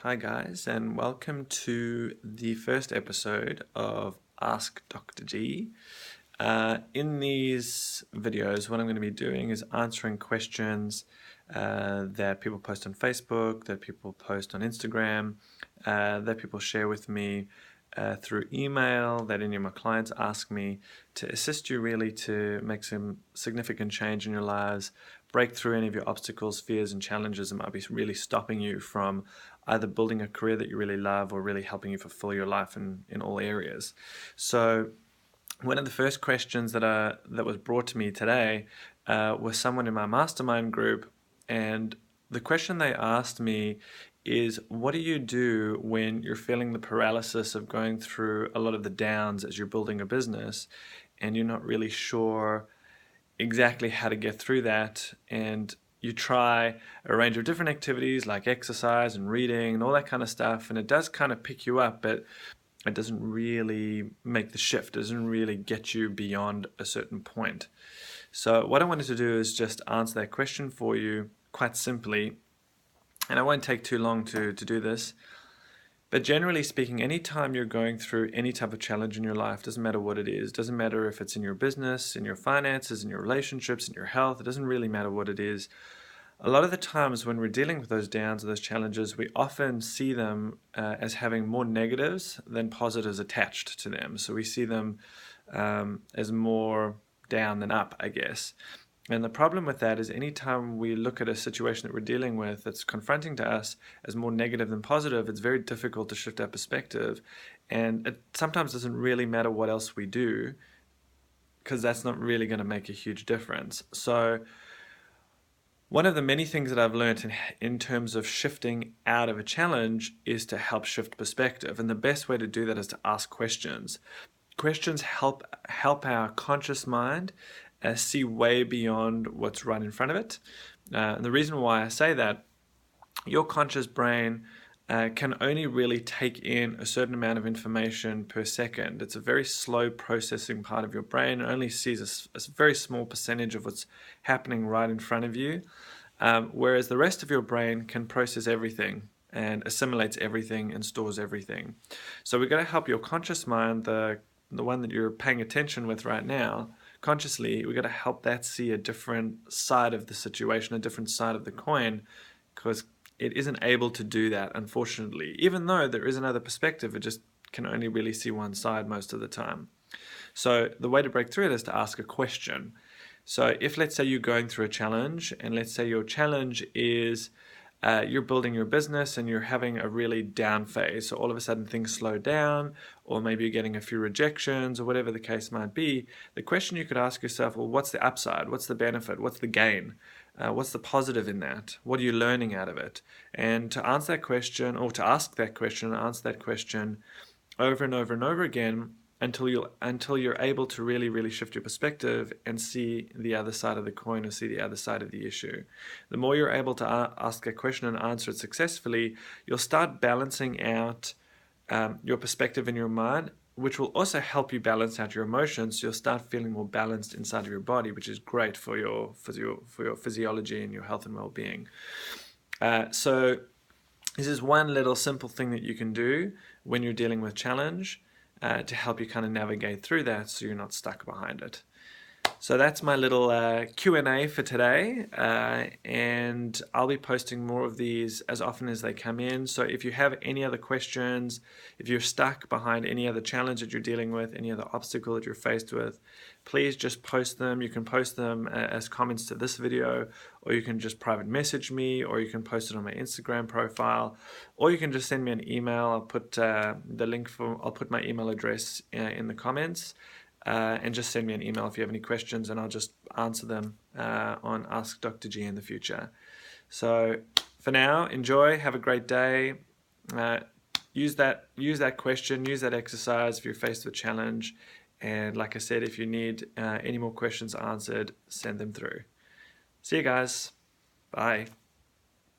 Hi guys, and welcome to the first episode of Ask Dr. G. In these videos, what I'm going to be doing is answering questions that people post on Facebook, that people post on Instagram, that people share with me through email, that any of my clients ask me, to assist you really to make some significant change in your lives, break through any of your obstacles, fears, and challenges that might be really stopping you from either building a career that you really love or really helping you fulfill your life in all areas. So one of the first questions that was brought to me today was someone in my mastermind group, and the question they asked me is, what do you do when you're feeling the paralysis of going through a lot of the downs as you're building a business and you're not really sure exactly how to get through that, and you try a range of different activities like exercise and reading and all that kind of stuff, and it does kind of pick you up, but it doesn't really make the shift, it doesn't really get you beyond a certain point. So what I wanted to do is just answer that question for you quite simply, and I won't take too long to do this. But generally speaking, anytime you're going through any type of challenge in your life, doesn't matter what it is, doesn't matter if it's in your business, in your finances, in your relationships, in your health, it doesn't really matter what it is. A lot of the times when we're dealing with those downs or those challenges, we often see them as having more negatives than positives attached to them. So we see them as more down than up, I guess. And the problem with that is anytime we look at a situation that we're dealing with that's confronting to us as more negative than positive, it's very difficult to shift our perspective. And it sometimes doesn't really matter what else we do, because that's not really going to make a huge difference. So one of the many things that I've learned in terms of shifting out of a challenge is to help shift perspective. And the best way to do that is to ask questions. Questions help our conscious mind see way beyond what's right in front of it. And the reason why I say that, your conscious brain can only really take in a certain amount of information per second. It's a very slow processing part of your brain. It only sees a very small percentage of what's happening right in front of you, whereas the rest of your brain can process everything and assimilates everything and stores everything. So we've got to help your conscious mind, the one that you're paying attention with right now, consciously, we've got to help that see a different side of the situation, a different side of the coin, because it isn't able to do that, unfortunately. Even though there is another perspective, it just can only really see one side most of the time. So the way to break through it is to ask a question. So if, let's say, you're going through a challenge, and let's say your challenge is you're building your business and you're having a really down phase. So all of a sudden things slow down, or maybe you're getting a few rejections, or whatever the case might be. The question you could ask yourself, well, what's the upside? What's the benefit? What's the gain? What's the positive in that? What are you learning out of it? And to answer that question, or to ask that question and answer that question over and over and over again, until you're able to really shift your perspective and see the other side of the coin, or see the other side of the issue. The more you're able to ask a question and answer it successfully, you'll start balancing out your perspective in your mind, which will also help you balance out your emotions. So you'll start feeling more balanced inside of your body, which is great for your physiology and your health and well-being. So this is one little simple thing that you can do when you're dealing with challenge, to help you kind of navigate through that so you're not stuck behind it. So that's my little Q&A for today, and I'll be posting more of these as often as they come in. So if you have any other questions, if you're stuck behind any other challenge that you're dealing with, any other obstacle that you're faced with, please just post them. You can post them as comments to this video, or you can just private message me, or you can post it on my Instagram profile, or you can just send me an email. I'll put I'll put my email address in the comments. And just send me an email if you have any questions, and I'll just answer them on Ask Dr. G in the future. So for now, enjoy, have a great day. Use that question, use that exercise if you're faced with a challenge. And like I said, if you need any more questions answered, send them through. See you guys. Bye.